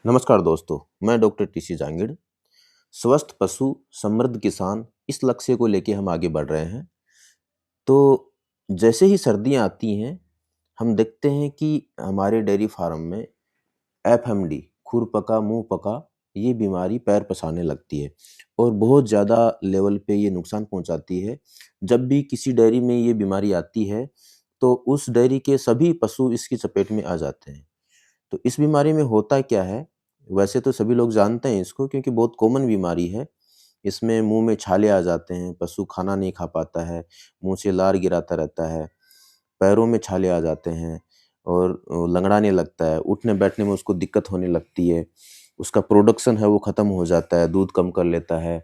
नमस्कार दोस्तों, मैं डॉक्टर टीसी जांगिड़। स्वस्थ पशु, समृद्ध किसान, इस लक्ष्य को लेके हम आगे बढ़ रहे हैं। तो जैसे ही सर्दियाँ आती हैं, हम देखते हैं कि हमारे डेयरी फार्म में एफएमडी, खुर पका, मुँह पका, ये बीमारी पैर पसारने लगती है और बहुत ज़्यादा लेवल पे ये नुकसान पहुँचाती है। जब भी किसी डेयरी में ये बीमारी आती है, तो उस डेयरी के सभी पशु इसकी चपेट में आ जाते हैं। तो इस बीमारी में होता क्या है? वैसे तो सभी लोग जानते हैं इसको क्योंकि बहुत कॉमन बीमारी है। इसमें मुँह में छाले आ जाते हैं, पशु खाना नहीं खा पाता है, मुँह से लार गिराता रहता है, पैरों में छाले आ जाते हैं और लंगड़ाने लगता है, उठने-बैठने में उसको दिक्कत होने लगती है। उसका प्रोडक्शन है वो ख़त्म हो जाता है, दूध कम कर लेता है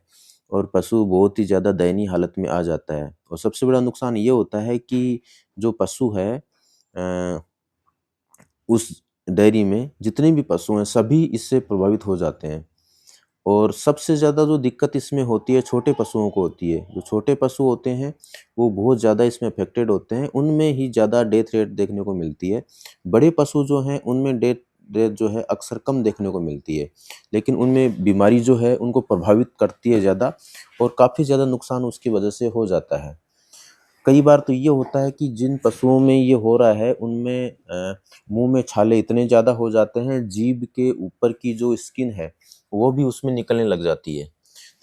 और पशु बहुत ही ज़्यादा दयनीय हालत में आ जाता है। और सबसे बड़ा नुकसान ये होता है कि जो पशु है उस डेयरी में जितने भी पशु हैं सभी इससे प्रभावित हो जाते हैं। और सबसे ज़्यादा जो दिक्कत इसमें होती है छोटे पशुओं को होती है। जो छोटे पशु होते हैं वो बहुत ज़्यादा इसमें अफ़ेक्टेड होते हैं, उनमें ही ज़्यादा डेथ रेट देखने को मिलती है। बड़े पशु जो हैं उनमें डेथ रेट जो है अक्सर कम देखने को मिलती है। लेकिन उनमें बीमारी जो है उनको प्रभावित करती है ज़्यादा और काफ़ी ज़्यादा नुकसान उसकी वजह से हो जाता है। कई बार तो ये होता है कि जिन पशुओं में ये हो रहा है उनमें मुँह में छाले इतने ज़्यादा हो जाते हैं, जीभ के ऊपर की जो स्किन है, वो भी उसमें निकलने लग जाती है।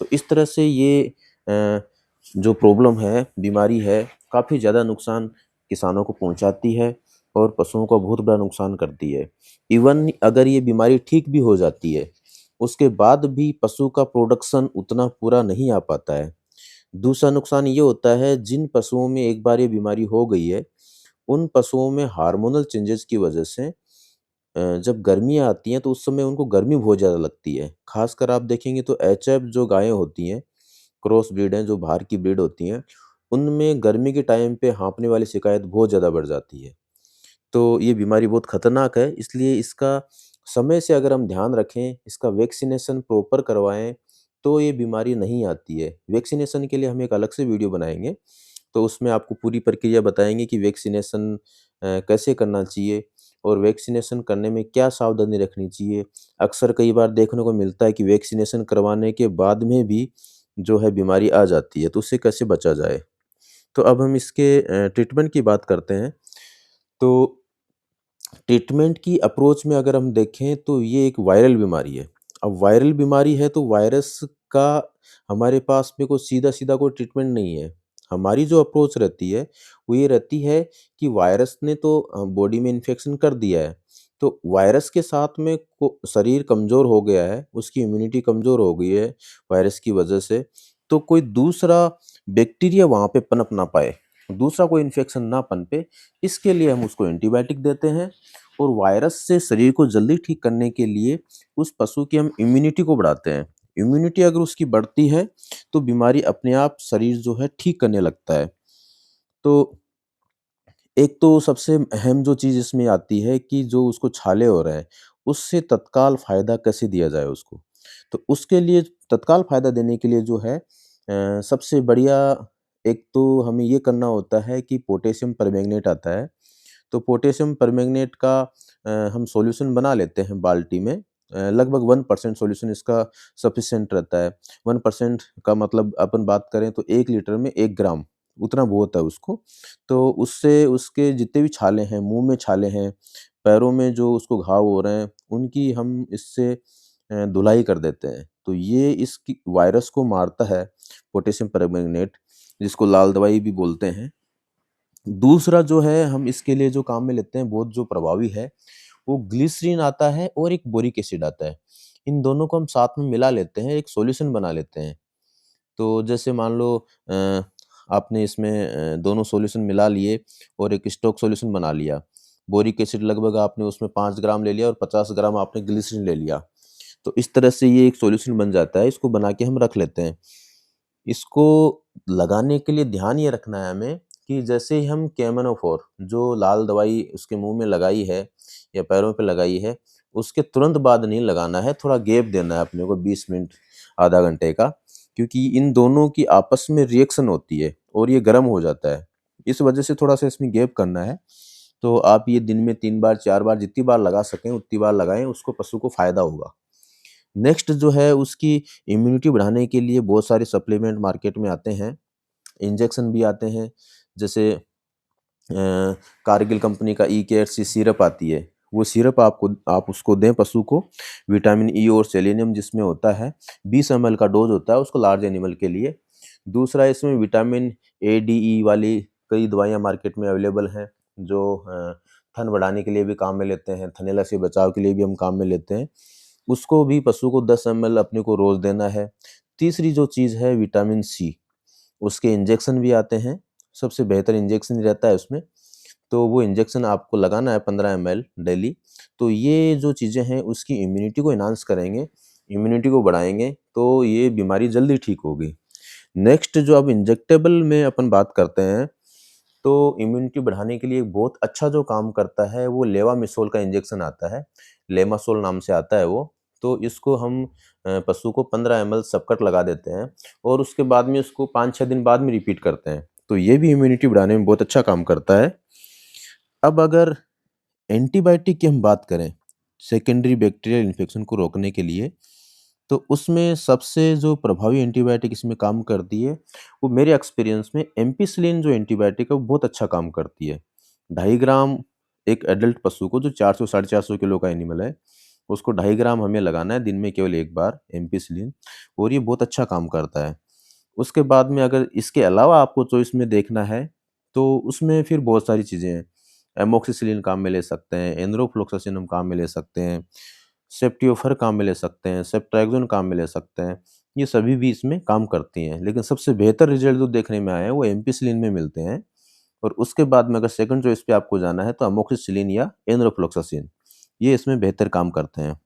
तो इस तरह से ये जो प्रॉब्लम है, बीमारी है, काफ़ी ज़्यादा नुकसान किसानों को पहुँचाती है और पशुओं को बहुत बड़ा नुकसान करती है। इवन अगर ये बीमारी ठीक भी हो जाती है, उसके बाद भी पशु का प्रोडक्शन उतना पूरा नहीं आ पाता है। दूसरा नुकसान ये होता है जिन पशुओं में एक बार ये बीमारी हो गई है, उन पशुओं में हार्मोनल चेंजेज़ की वजह से जब गर्मियाँ आती हैं तो उस समय उनको गर्मी बहुत ज़्यादा लगती है। ख़ासकर आप देखेंगे तो एचएफ जो गायें होती हैं, क्रॉस ब्रीड हैं, जो बाहर की ब्रीड होती हैं, उनमें गर्मी के टाइम पे हाँफने वाली शिकायत बहुत ज़्यादा बढ़ जाती है। तो ये बीमारी बहुत खतरनाक है, इसलिए इसका समय से अगर हम ध्यान रखें, इसका वैक्सीनेशन प्रॉपर करवाएँ, तो ये बीमारी नहीं आती है। वैक्सीनेशन के लिए हम एक अलग से वीडियो बनाएँगे, तो उसमें आपको पूरी प्रक्रिया बताएँगे कि वैक्सीनेशन कैसे करना चाहिए और वैक्सीनेशन करने में क्या सावधानी रखनी चाहिए। अक्सर कई बार देखने को मिलता है कि वैक्सीनेशन करवाने के बाद में भी जो है बीमारी आ जाती है, तो उससे कैसे बचा जाए? तो अब हम इसके ट्रीटमेंट की बात करते हैं। तो ट्रीटमेंट की अप्रोच में अगर हम देखें तो ये एक वायरल बीमारी है। अब वायरल बीमारी है तो वायरस का हमारे पास में कोई सीधा-सीधा कोई ट्रीटमेंट नहीं है। हमारी जो अप्रोच रहती है, वो ये रहती है कि वायरस ने तो बॉडी में इन्फेक्शन कर दिया है, तो वायरस के साथ में को शरीर कमज़ोर हो गया है, उसकी इम्यूनिटी कमज़ोर हो गई है वायरस की वजह से, तो कोई दूसरा बैक्टीरिया वहाँ पे पनप ना पाए, दूसरा कोई इन्फेक्शन ना पनपे, इसके लिए हम उसको एंटीबायोटिक देते हैं और वायरस से शरीर को जल्दी ठीक करने के लिए उस पशु की हम इम्यूनिटी को बढ़ाते हैं। इम्यूनिटी अगर उसकी बढ़ती है, तो बीमारी अपने आप शरीर जो है ठीक करने लगता है। तो एक तो सबसे अहम जो चीज़ इसमें आती है कि जो उसको छाले हो रहे हैं, उससे तत्काल फ़ायदा कैसे दिया जाए उसको? तो उसके लिए तत्काल फ़ायदा देने के लिए जो है सबसे बढ़िया एक तो हमें ये करना होता है कि पोटेशियम परमैंगनेट आता है। तो पोटेशियम परमैंगनेट का हम सॉल्यूशन बना लेते हैं बाल्टी में। लगभग 1% सॉल्यूशन इसका सफिशिएंट रहता है। 1% का मतलब अपन बात करें तो 1 लीटर में 1 ग्राम, उतना बहुत है उसको। तो उससे उसके जितने भी छाले हैं, मुँह में छाले हैं, पैरों में जो उसको घाव हो रहे हैं, उनकी हम इससे धुलाई कर देते हैं। तो ये इसकी वायरस को मारता है पोटेशियम परमैंगनेट, जिसको लाल दवाई भी बोलते हैं। दूसरा जो है हम इसके लिए जो काम में लेते हैं बहुत जो प्रभावी है, वो ग्लिसरीन आता है और एक बोरिक एसिड आता है। इन दोनों को हम साथ में मिला लेते हैं, एक सॉल्यूशन बना लेते हैं। तो जैसे मान लो आपने इसमें दोनों सॉल्यूशन मिला लिए और एक स्टॉक सॉल्यूशन बना लिया। बोरिक एसिड लगभग आपने उसमें 5 ग्राम ले लिया और 50 ग्राम आपने ग्लिसरीन ले लिया। तो इस तरह से ये एक सॉल्यूशन बन जाता है, इसको बना के हम रख लेते हैं। इसको लगाने के लिए ध्यान ये रखना है हमें कि जैसे ही हम केमेनोफोर जो लाल दवाई उसके मुँह में लगाई है या पैरों पे लगाई है, उसके तुरंत बाद नहीं लगाना है, थोड़ा गैप देना है अपने को 20 मिनट, आधा घंटे का, क्योंकि इन दोनों की आपस में रिएक्शन होती है और ये गर्म हो जाता है। इस वजह से थोड़ा-सा इसमें गैप करना है। तो आप ये दिन में 3 बार 4 बार जितनी बार लगा सकें उतनी बार लगाएँ, उसको पशु को फ़ायदा होगा। नेक्स्ट जो है उसकी इम्यूनिटी बढ़ाने के लिए बहुत सारे सप्लीमेंट मार्केट में आते हैं, इंजेक्शन भी आते हैं, जैसे कारगिल कंपनी का ई केयर सी सिरप आती है, वो सिरप आप उसको दें पशु को, विटामिन ई और सेलेनियम जिसमें होता है, 20 ml का डोज़ होता है उसको लार्ज एनिमल के लिए। दूसरा इसमें विटामिन ए, डी, ई वाली कई दवाइयाँ मार्केट में अवेलेबल हैं, जो थन बढ़ाने के लिए भी काम में लेते हैं, थनैला से बचाव के लिए भी हम काम में लेते हैं। उसको भी पशु को 10 ml अपने को रोज़ देना है। तीसरी जो चीज़ है विटामिन सी, उसके इंजेक्शन भी आते हैं, सबसे बेहतर इंजेक्शन ही रहता है उसमें, तो वो इंजेक्शन आपको लगाना है 15 ml डेली। तो ये जो चीज़ें हैं उसकी इम्यूनिटी को एनहांस करेंगे, इम्यूनिटी को बढ़ाएँगे, तो ये बीमारी जल्दी ठीक होगी। नेक्स्ट जो अब इंजेक्टेबल में अपन बात करते हैं, तो इम्यूनिटी बढ़ाने के लिए बहुत अच्छा जो काम करता है वो लेवामिसोल का इंजेक्शन आता है, लेमासोल नाम से आता है वो। तो इसको हम पशु को 15 ml सबकट लगा देते हैं और उसके बाद में उसको 5-6 दिन बाद में रिपीट करते हैं। तो ये भी इम्यूनिटी बढ़ाने में बहुत अच्छा काम करता है। अब अगर एंटीबायोटिक की हम बात करें, सेकेंडरी बैक्टीरियल इन्फेक्शन को रोकने के लिए, तो उसमें सबसे जो प्रभावी एंटीबायोटिक इसमें काम करती है, वो मेरे एक्सपीरियंस में एम्पिसिलिन जो एंटीबायोटिक है वो बहुत अच्छा काम करती है। 2.5 ग्राम एक एडल्ट पशु को जो 400 साढ़े 400 किलो का एनिमल है, उसको 2.5 ग्राम हमें लगाना है दिन में केवल 1 बार एम्पिसिलिन, और ये बहुत अच्छा काम करता है। उसके बाद में अगर इसके अलावा आपको चॉइस में देखना है, तो उसमें फिर बहुत सारी चीज़ें हैं। एमोक्सिसिलिन काम में ले सकते हैं, एन्रोफ्लॉक्सासिन हम काम में ले सकते हैं, सेफ्टियोफर काम में ले सकते हैं, सेफ्ट्राक्सोन काम में ले सकते हैं। ये सभी भी इसमें काम करती हैं, लेकिन सबसे बेहतर रिज़ल्ट जो देखने में आए हैं वो एम्पिसिलिन में मिलते हैं। और उसके बाद में अगर सेकंड चॉइस पे आपको जाना है तो अमोक्सिसिलिन या एन्रोफ्लॉक्सासिन, ये इसमें बेहतर काम करते हैं।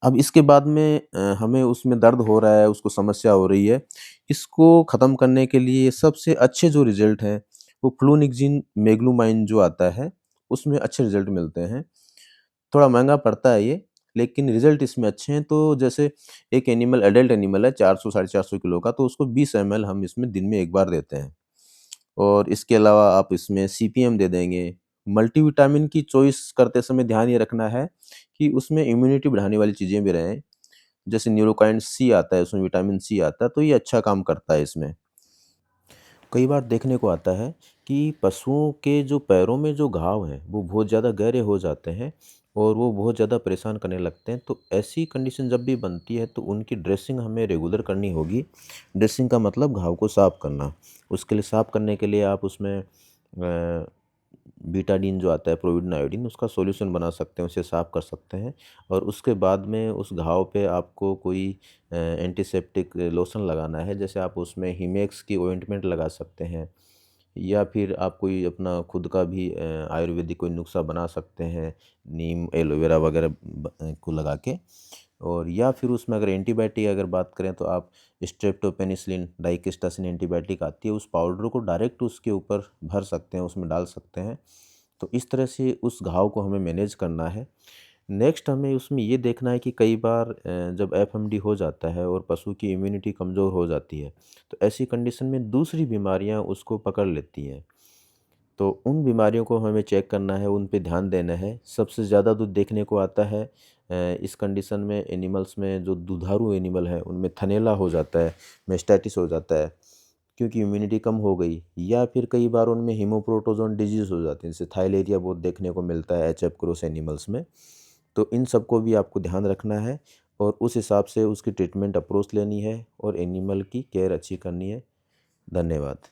अब इसके बाद में हमें उसमें दर्द हो रहा है, उसको समस्या हो रही है, इसको ख़त्म करने के लिए सबसे अच्छे जो रिज़ल्ट हैं, वो फ्लूनिक्सिन मेग्लूमाइन जो आता है, उसमें अच्छे रिज़ल्ट मिलते हैं। थोड़ा महँगा पड़ता है ये, लेकिन रिज़ल्ट इसमें अच्छे हैं। तो जैसे एक एनिमल एडल्ट एनिमल है 400 साढ़े 400 किलो का, तो उसको 20 ml हम इसमें दिन में 1 बार देते हैं। और इसके अलावा आप इसमें सीपीएम दे देंगे। मल्टीविटामिन की चॉइस करते समय ध्यान ये रखना है कि उसमें इम्यूनिटी बढ़ाने वाली चीज़ें भी रहें। जैसे न्यूरोकाइन सी आता है, उसमें विटामिन सी आता है, तो ये अच्छा काम करता है इसमें। कई बार देखने को आता है कि पशुओं के जो पैरों में जो घाव हैं, वो बहुत ज़्यादा गहरे हो जाते हैं और वो बहुत ज़्यादा परेशान करने लगते हैं। तो ऐसी कंडीशन जब भी बनती है तो उनकी ड्रेसिंग हमें रेगुलर करनी होगी। ड्रेसिंग का मतलब घाव को साफ़ करना। उसके लिए साफ़ करने के लिए आप उसमें बीटाडीन जो आता है, प्रोविडन आयोडीन, उसका सॉल्यूशन बना सकते हैं, उसे साफ़ कर सकते हैं। और उसके बाद में उस घाव पे आपको कोई एंटीसेप्टिक लोशन लगाना है, जैसे आप उसमें हिमेक्स की ऑइंटमेंट लगा सकते हैं, या फिर आप कोई अपना खुद का भी आयुर्वेदिक कोई नुस्खा बना सकते हैं, नीम, एलोवेरा वगैरह को लगा के। और या फिर उसमें अगर एंटीबायोटिक अगर बात करें तो आप स्ट्रेप्टोपेनिसिलिन डाइकिस्टासिन एंटीबायोटिक आती है, उस पाउडर को डायरेक्ट उसके ऊपर भर सकते हैं, उसमें डाल सकते हैं। तो इस तरह से उस घाव को हमें मैनेज करना है। नेक्स्ट हमें उसमें ये देखना है कि कई बार जब एफएमडी हो जाता है और पशु की इम्यूनिटी कमज़ोर हो जाती है, तो ऐसी कंडीशन में दूसरी बीमारियां उसको पकड़ लेती हैं। तो उन बीमारियों को हमें चेक करना है, उन पे ध्यान देना है। सबसे ज़्यादा दूध देखने को आता है इस कंडीशन में एनिमल्स में, जो दुधारू एनिमल है उनमें थनैला हो जाता है, मेस्टाइटिस हो जाता है, क्योंकि इम्यूनिटी कम हो गई, या फिर कई बार उनमें हीमोप्रोटोज़ोन डिजीज़ हो जाती है, जैसे थाइलेरिया बहुत देखने को मिलता है एचएफ क्रॉस एनिमल्स में। तो इन सब को भी आपको ध्यान रखना है और उस हिसाब से उसकी ट्रीटमेंट अप्रोच लेनी है और एनिमल की केयर अच्छी करनी है। धन्यवाद।